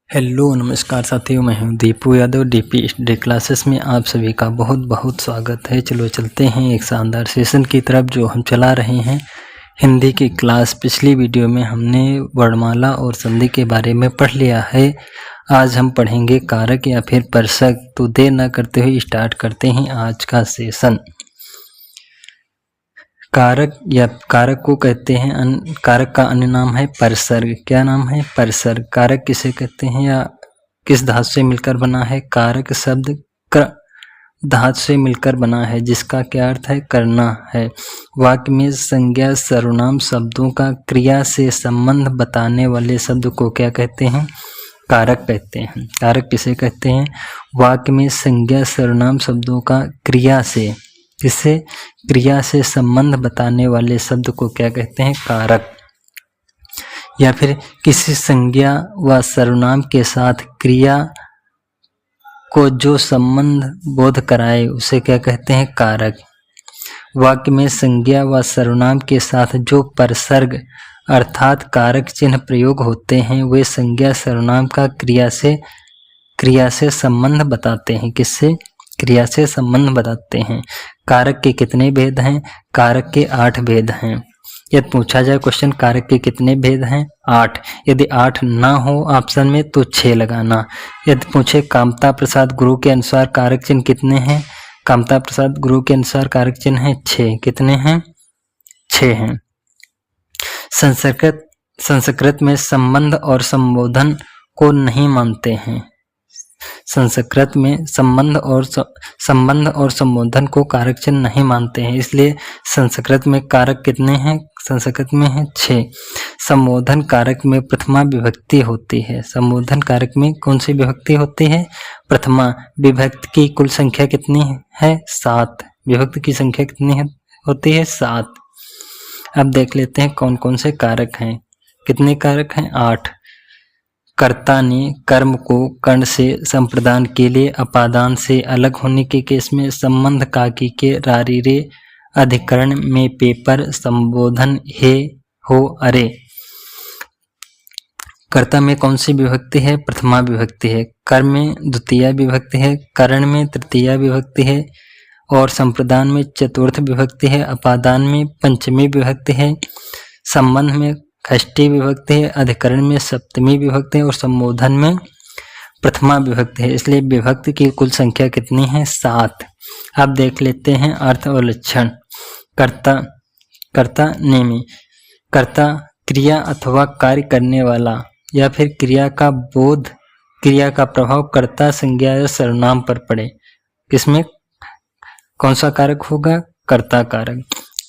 Hello नमस्कार साथियों, मैं हूं Deepu Yadav. DP study classes में आप सभी का बहुत बहुत स्वागत है। चलो चलते हैं एक शानदार सेशन की तरफ जो हम चला रहे हैं हिंदी की क्लास। पिछली वीडियो में हमने वर्णमाला और संधि के बारे में पढ़ लिया है। आज हम पढ़ेंगे कारक या फिर परसक। तो देर न करते हुए स्टार्ट करते हैं आज का सेशन। कारक या कारक को कहते हैं, कारक का अन्य नाम है परसर्ग। क्या नाम है? परसर्ग। कारक किसे कहते हैं या किस धातु से मिलकर बना है? कारक शब्द क धातु से मिलकर बना है, जिसका क्या अर्थ है? करना है। वाक्य में संज्ञा सर्वनाम शब्दों का क्रिया से संबंध बताने वाले शब्द को क्या कहते हैं? कारक कहते हैं। कारक किसे कहते हैं? वाक्य में संज्ञा सर्वनाम शब्दों का क्रिया से, किससे? क्रिया से संबंध बताने वाले शब्द को क्या कहते हैं? कारक। या फिर किसी संज्ञा व सर्वनाम के साथ क्रिया को जो संबंध बोध कराए उसे क्या कहते हैं? कारक। वाक्य में संज्ञा व सर्वनाम के साथ जो परसर्ग अर्थात कारक चिन्ह प्रयोग होते हैं वे संज्ञा सर्वनाम का क्रिया से संबंध बताते हैं। किससे? क्रिया से संबंध बताते हैं। कारक के कितने भेद हैं? कारक के 8 भेद हैं। यदि पूछा जाए क्वेश्चन कारक के कितने भेद हैं? 8। यदि 8 ना हो ऑप्शन में तो 6 लगाना। यदि पूछे कामता प्रसाद गुरु के अनुसार कारक चिन्ह कितने हैं? कामता प्रसाद गुरु के अनुसार कारक चिन्ह हैं 6। कितने हैं? 6 हैं। संस्कृत में संबंध और संबोधन को नहीं मानते हैं। संस्कृत में संबंध और संबोधन को कारक चिन्ह नहीं मानते हैं, इसलिए संस्कृत में कारक कितने हैं? संस्कृत में है 6। संबोधन कारक में प्रथमा विभक्ति होती है। संबोधन कारक में कौन सी विभक्ति होती है? प्रथमा। विभक्ति की कुल संख्या कितनी है? 7। विभक्ति की संख्या कितनी होती है? 7। अब देख लेते हैं कौन कौन से कारक हैं। कितने कारक हैं? 8। कर्ता ने कर्म को कर्ण से संप्रदान के लिए अपादान से अलग होने के केस में संबंध काकी के रारीरे अधिकरण में पेपर संबोधन हे हो अरे। कर्ता में कौन सी विभक्ति है? प्रथमा विभक्ति है। कर्म में द्वितीय विभक्ति है। कर्ण में तृतीय विभक्ति है और संप्रदान में चतुर्थ विभक्ति है। अपादान में पंचमी विभक्ति है। संबंध में षष्ठी विभक्ति है। अधिकरण में सप्तमी विभक्ति है और संबोधन में प्रथमा विभक्ति है। इसलिए विभक्ति की कुल संख्या कितनी है? 7। अब देख लेते हैं अर्थ और लक्षण। कर्ता नेमी। कर्ता क्रिया अथवा कार्य करने वाला या फिर क्रिया का प्रभाव कर्ता संज्ञा या सर्वनाम पर पड़े। किसमें कौन सा कारक होगा? कर्ता कारक।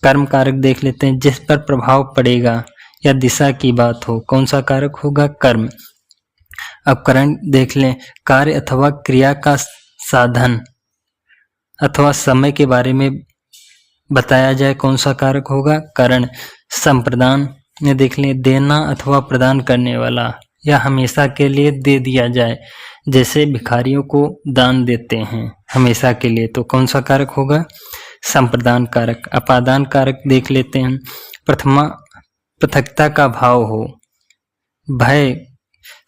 कर्म कारक देख लेते हैं, जिस पर प्रभाव पड़ेगा या दिशा की बात हो, कौन सा कारक होगा? कर्म। अब करण देख लें, कार्य अथवा क्रिया का साधन अथवा समय के बारे में बताया जाए, कौन सा कारक होगा? करण। संप्रदान में देख लें, देना अथवा प्रदान करने वाला या हमेशा के लिए दे दिया जाए, जैसे भिखारियों को दान देते हैं हमेशा के लिए, तो कौन सा कारक होगा? संप्रदान कारक। अपादान कारक देख लेते हैं, पृथकता का भाव हो, भय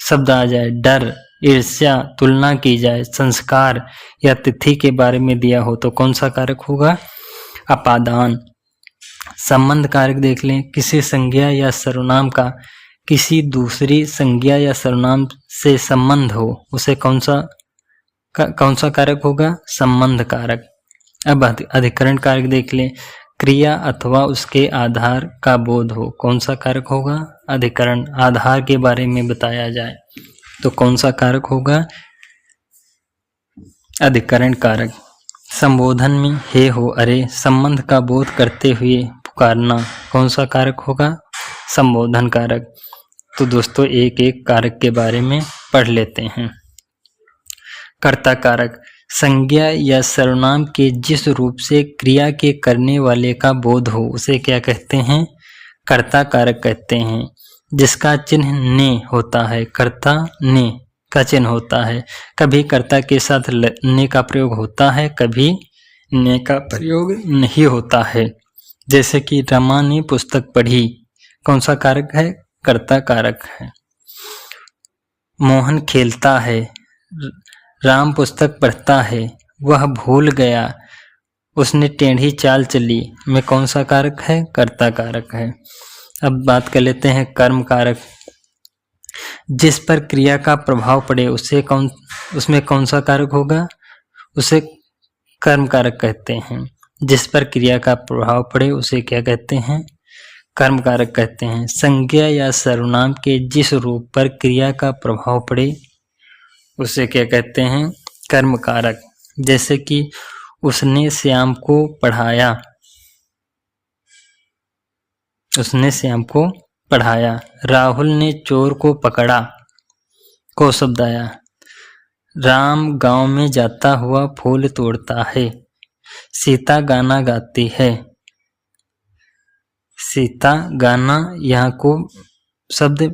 शब्द आ जाए, डर, ईर्ष्या, तुलना की जाए, संस्कार या तिथि के बारे में दिया हो, तो कौन सा कारक होगा? अपादान। संबंध कारक देख लें, किसी संज्ञा या सर्वनाम का किसी दूसरी संज्ञा या सर्वनाम से संबंध हो, उसे कौन सा कारक होगा? संबंध कारक। अब अधिकरण कारक देख लें, क्रिया अथवा उसके आधार का बोध हो, कौन सा कारक होगा? अधिकरण। आधार के बारे में बताया जाए तो कौन सा कारक होगा? अधिकरण कारक। संबोधन में हे हो अरे संबंध का बोध करते हुए पुकारना, कौन सा कारक होगा? संबोधन कारक। तो दोस्तों एक एक कारक के बारे में पढ़ लेते हैं। कर्ता कारक। संज्ञा या सर्वनाम के जिस रूप से क्रिया के करने वाले का बोध हो उसे क्या कहते हैं? कर्ता कारक कहते हैं। जिसका चिन्ह ने होता है, कर्ता ने का चिन्ह होता है। कभी कर्ता के साथ ने का प्रयोग होता है, कभी ने का प्रयोग नहीं होता है। जैसे कि रमा ने पुस्तक पढ़ी, कौन सा कारक है? कर्ता कारक है। मोहन खेलता है, राम पुस्तक पढ़ता है, वह भूल गया, उसने टेढ़ी चाल चली, में कौन सा कारक है? कर्ता कारक है। अब बात कर लेते हैं कर्म कारक। जिस पर क्रिया का प्रभाव पड़े उसमें कौन सा कारक होगा? उसे कर्म कारक कहते हैं। जिस पर क्रिया का प्रभाव पड़े उसे क्या कहते हैं? कर्म कारक कहते हैं। संज्ञा या सर्वनाम के जिस रूप पर क्रिया का प्रभाव पड़े उसे क्या कहते हैं? कर्म कारक। जैसे कि उसने श्याम को पढ़ाया, उसने श्याम को पढ़ाया। राहुल ने चोर को पकड़ा, को शब्द आया। राम गांव में जाता हुआ फूल तोड़ता है। सीता गाना गाती है, सीता गाना, यहाँ को शब्द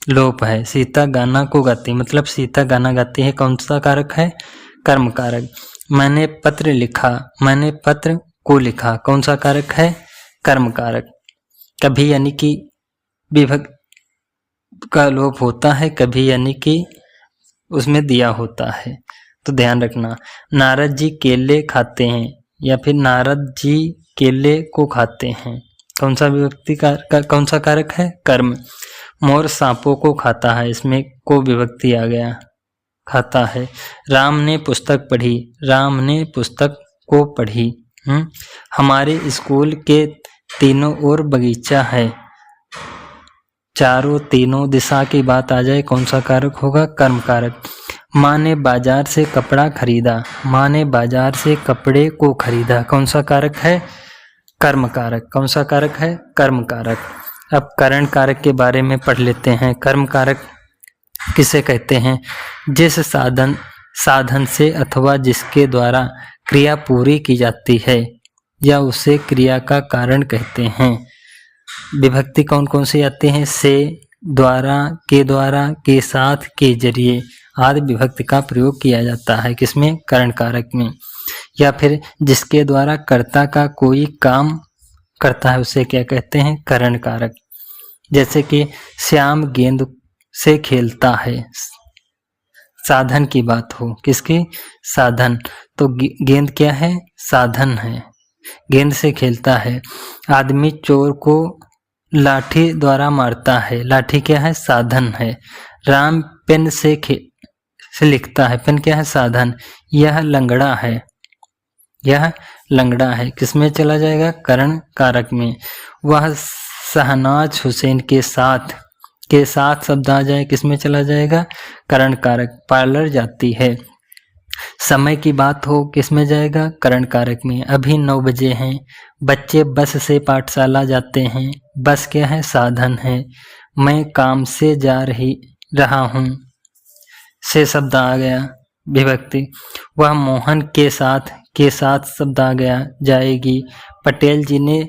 लोप है। सीता गाना को गाती, मतलब सीता गाना गाती है, कौन सा कारक है? कर्म कारक। मैंने पत्र लिखा, मैंने पत्र को लिखा, कौन सा कारक है? कर्म कारक। कभी यानी कि विभक्ति का लोप होता है, कभी यानी कि उसमें दिया होता है, तो ध्यान रखना। नारद जी केले खाते हैं, या फिर नारद जी केले को खाते हैं, कौन सा विभक्ति का कौन सा कारक है? कर्म। मोर सांपों को खाता है, इसमें को विभक्ति आ गया, खाता है। राम ने पुस्तक पढ़ी, राम ने पुस्तक को पढ़ी। हमारे स्कूल के तीनों ओर बगीचा है, चारों तीनों दिशा की बात आ जाए, कौन सा कारक होगा? कर्म कारक। माँ ने बाजार से कपड़ा खरीदा, माँ ने बाजार से कपड़े को खरीदा, कौन सा कारक है? कर्म कारक। कौन सा कारक है? कर्म कारक। अब करण कारक के बारे में पढ़ लेते हैं। कर्म कारक किसे कहते हैं? जिस साधन से अथवा जिसके द्वारा क्रिया पूरी की जाती है, या उसे क्रिया का कारण कहते हैं। विभक्ति कौन कौन सी आती हैं? से, द्वारा, के साथ, के जरिए आदि विभक्ति का प्रयोग किया जाता है। किसमें? करण कारक में। या फिर जिसके द्वारा कर्ता का कोई काम करता है उसे क्या कहते हैं? करण कारक। जैसे कि श्याम गेंद से खेलता है, साधन की बात हो, किसकी? साधन। तो गेंद क्या है? साधन है, गेंद से खेलता है। आदमी चोर को लाठी द्वारा मारता है, लाठी क्या है? साधन है। राम पेन से लिखता है, पेन क्या है? साधन। यह लंगड़ा है, यह लंगड़ा है, किसमें चला जाएगा? करण कारक में। वह शहनाज हुसैन के साथ शब्द आ जाए, किसमें चला जाएगा? करण कारक। पार्लर जाती है, समय की बात हो, किसमें जाएगा? करण कारक में। अभी 9 बजे हैं, बच्चे बस से पाठशाला जाते हैं, बस क्या है? साधन है। मैं काम से जा रहा हूँ, से शब्द आ गया, विभक्ति। वह मोहन के साथ शब्द आ गया, जाएगी। पटेल जी ने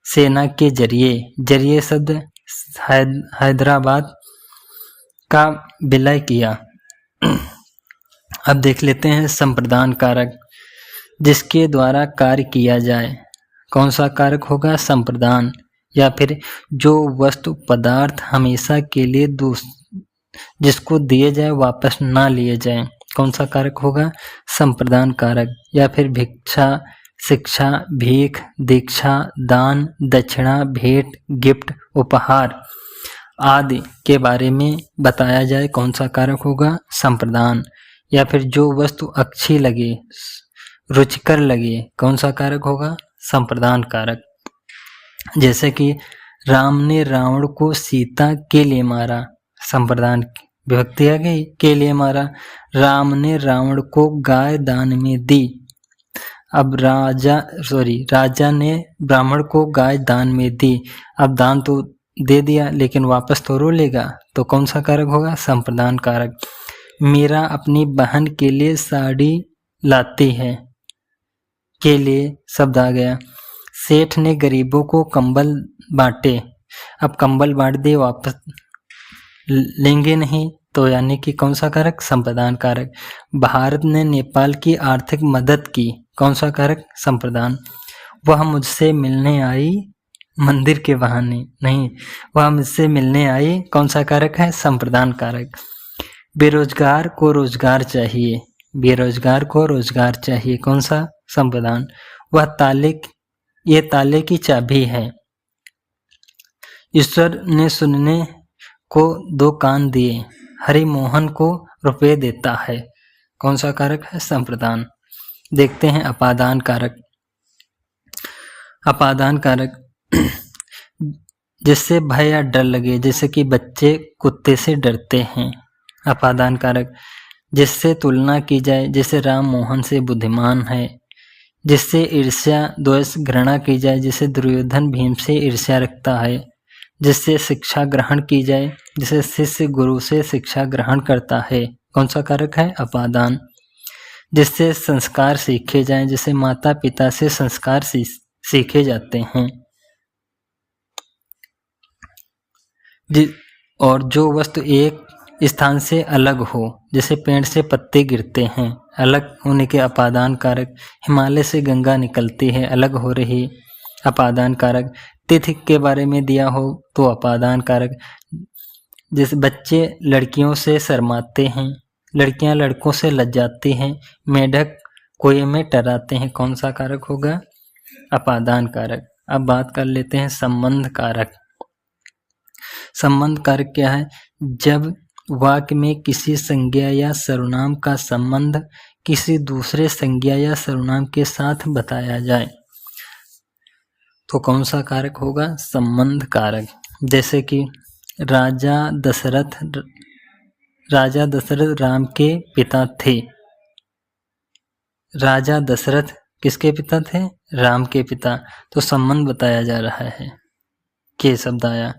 सेना के जरिए शब्द हैदराबाद का विलय किया। अब देख लेते हैं संप्रदान कारक, जिसके द्वारा कार्य किया जाए, कौन सा कारक होगा? संप्रदान। या फिर जो वस्तु पदार्थ हमेशा के लिए जिसको दिए जाए वापस ना लिए जाए, कौन सा कारक होगा? संप्रदान कारक। या फिर भिक्षा, शिक्षा, भीख, दीक्षा, दान, दक्षिणा, भेंट, गिफ्ट, उपहार आदि के बारे में बताया जाए, कौन सा कारक होगा? संप्रदान। या फिर जो वस्तु अच्छी लगे, रुचिकर लगे, कौन सा कारक होगा? संप्रदान कारक। जैसे कि राम ने रावण को सीता के लिए मारा, संप्रदान विभक्ति आ गई, के लिए मारा। राम ने रावण को गाय दान में दी। अब राजा ने ब्राह्मण को गाय दान में दी। अब दान तो दे दिया लेकिन वापस तो रो लेगा, तो कौन सा कारक होगा? संप्रदान कारक। मीरा अपनी बहन के लिए साड़ी लाती है, के लिए शब्द आ गया। सेठ ने गरीबों को कंबल बांटे, अब कंबल बांट दिए, वापस लेंगे नहीं, तो यानी कि कौन सा कारक? संप्रदान कारक। भारत ने नेपाल की आर्थिक मदद की, कौन सा कारक? संप्रदान। वह मुझसे मिलने आई मंदिर के बहाने, नहीं, वह मुझसे मिलने आई, कौन सा कारक है? संप्रदान कारक। बेरोजगार को रोजगार चाहिए, बेरोजगार को रोजगार चाहिए। कौन सा संप्रदान? ये ताले की चाबी है। ईश्वर ने सुनने को 2 कान दिए, हरि मोहन को रुपए देता है। कौन सा कारक है? संप्रदान। देखते हैं अपादान कारक। अपादान कारक जिससे भय या डर लगे, जैसे कि बच्चे कुत्ते से डरते हैं। अपादान कारक जिससे तुलना की जाए, जैसे राम मोहन से बुद्धिमान है। जिससे ईर्ष्या द्वेष घृणा की जाए, जैसे दुर्योधन भीम से ईर्ष्या रखता है। जिससे शिक्षा ग्रहण की जाए, जैसे शिष्य गुरु से शिक्षा ग्रहण करता है। कौन सा कारक है? अपादान। जिससे संस्कार सीखे जाएं, जैसे माता पिता से संस्कार सीखे जाते हैं। और जो वस्तु एक स्थान से अलग हो, जैसे पेड़ से पत्ते गिरते हैं, अलग होने के अपादान कारक। हिमालय से गंगा निकलती है, अलग हो रही, अपादान कारक। तिथि के बारे में दिया हो तो अपादान कारक। जैसे बच्चे लड़कियों से शर्माते हैं, लड़कियां लड़कों से लज्जाती हैं, मेढक कुएं में टराते हैं। कौन सा कारक होगा? अपादान कारक। अब बात कर लेते हैं संबंध कारक। संबंध कारक क्या है? जब वाक्य में किसी संज्ञा या सर्वनाम का संबंध किसी दूसरे संज्ञा या सर्वनाम के साथ बताया जाए तो कौन सा कारक होगा? संबंध कारक। जैसे कि राजा दशरथ राम के पिता थे। राजा दशरथ किसके पिता थे? राम के पिता। तो संबंध बताया जा रहा है, के शब्द आया।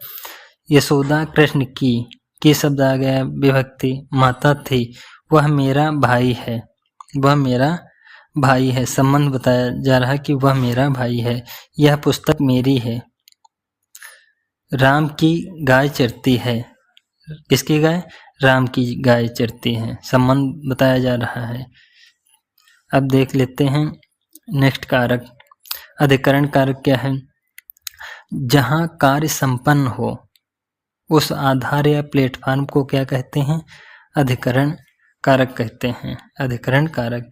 यशोदा कृष्ण की शब्द आ गया, विभक्ति। माता थी, वह मेरा भाई है, वह मेरा भाई है। संबंध बताया जा रहा है कि वह मेरा भाई है। यह पुस्तक मेरी है। राम की गाय चरती है। किसकी गाय? राम की गाय चरती है। संबंध बताया जा रहा है। अब देख लेते हैं नेक्स्ट कारक। अधिकरण कारक क्या है? जहां कार्य संपन्न हो उस आधार या प्लेटफॉर्म को क्या कहते हैं? अधिकरण कारक कहते हैं। अधिकरण कारक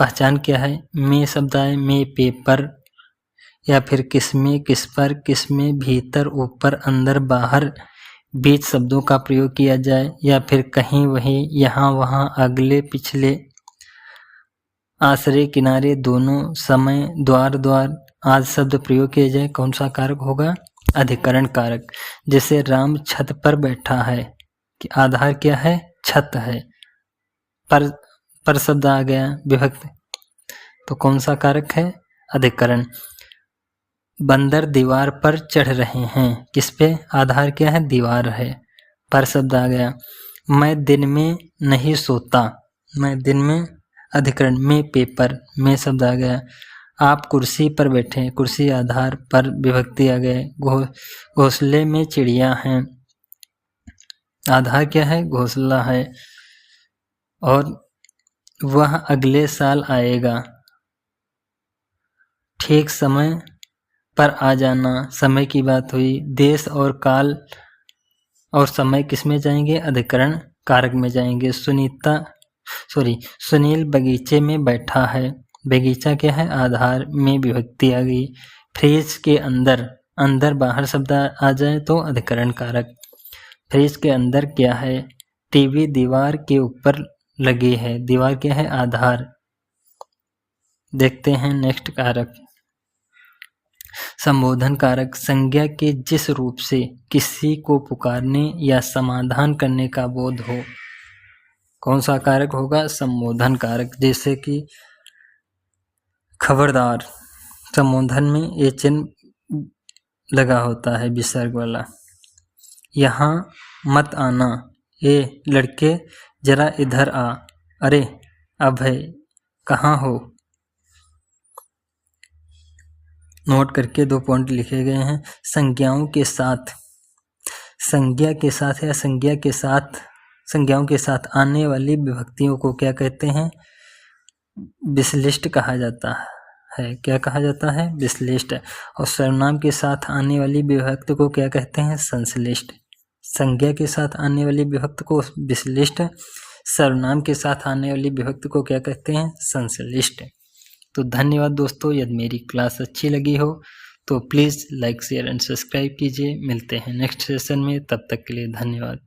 पहचान क्या है? में शब्द आए, में पेपर, या फिर किसमें, किस पर, किसमें, भीतर, ऊपर, अंदर, बाहर, बीच शब्दों का प्रयोग किया जाए, या फिर कहीं, वहीं, यहाँ, वहाँ, अगले, पिछले, आश्रय, किनारे, दोनों, समय, द्वार, द्वार आदि शब्द प्रयोग किए जाए। कौन सा कारक होगा? अधिकरण कारक। जैसे राम छत पर बैठा है, कि आधार क्या है? छत है। पर शब्द आ गया, विभक्ति, तो कौन सा कारक है? अधिकरण। बंदर दीवार पर चढ़ रहे हैं, किस पे? आधार क्या है? दीवार है। पर शब्द आ गया। मैं दिन में नहीं सोता, मैं दिन में, अधिकरण। में पेपर, में शब्द आ गया। आप कुर्सी पर बैठे, कुर्सी आधार, पर विभक्ति आ गए। घोंसले में चिड़िया हैं, आधार क्या है? घोंसला है। और वह अगले साल आएगा, ठीक समय पर आ जाना, समय की बात हुई। देश और काल और समय किस में जाएंगे? अधिकरण कारक में जाएंगे। सुनील बगीचे में बैठा है, बगीचा क्या है? आधार, में विभक्ति आ गई। फ्रिज के अंदर, अंदर बाहर शब्द आ जाए तो अधिकरण कारक। फ्रिज के अंदर क्या है? टीवी दीवार के ऊपर लगी है, दीवार क्या है? आधार। देखते हैं नेक्स्ट कारक। संबोधन कारक संज्ञा के जिस रूप से किसी को पुकारने या समाधान करने का बोध हो, कौन सा कारक होगा? संबोधन कारक। जैसे कि खबरदार, संबोधन में ये चिन्ह लगा होता है विसर्ग वाला। यहाँ मत आना, ए लड़के जरा इधर आ, अरे अभय कहाँ हो? नोट करके 2 पॉइंट लिखे गए हैं। संज्ञाओं के साथ, संज्ञा के साथ या संज्ञाओं के साथ आने वाली विभक्तियों को क्या कहते हैं? विश्लिष्ट कहा जाता है। क्या कहा जाता है? विश्लिष्ट। और सर्वनाम के साथ आने वाली विभक्ति को क्या कहते हैं? संश्लिष्ट। संज्ञा के साथ आने वाली विभक्ति को विश्लिष्ट, सर्वनाम के साथ आने वाली विभक्ति को क्या कहते हैं? संश्लिष्ट। तो धन्यवाद दोस्तों, यदि मेरी क्लास अच्छी लगी हो तो please like share and subscribe कीजिए। मिलते हैं नेक्स्ट सेशन में, तब तक के लिए धन्यवाद।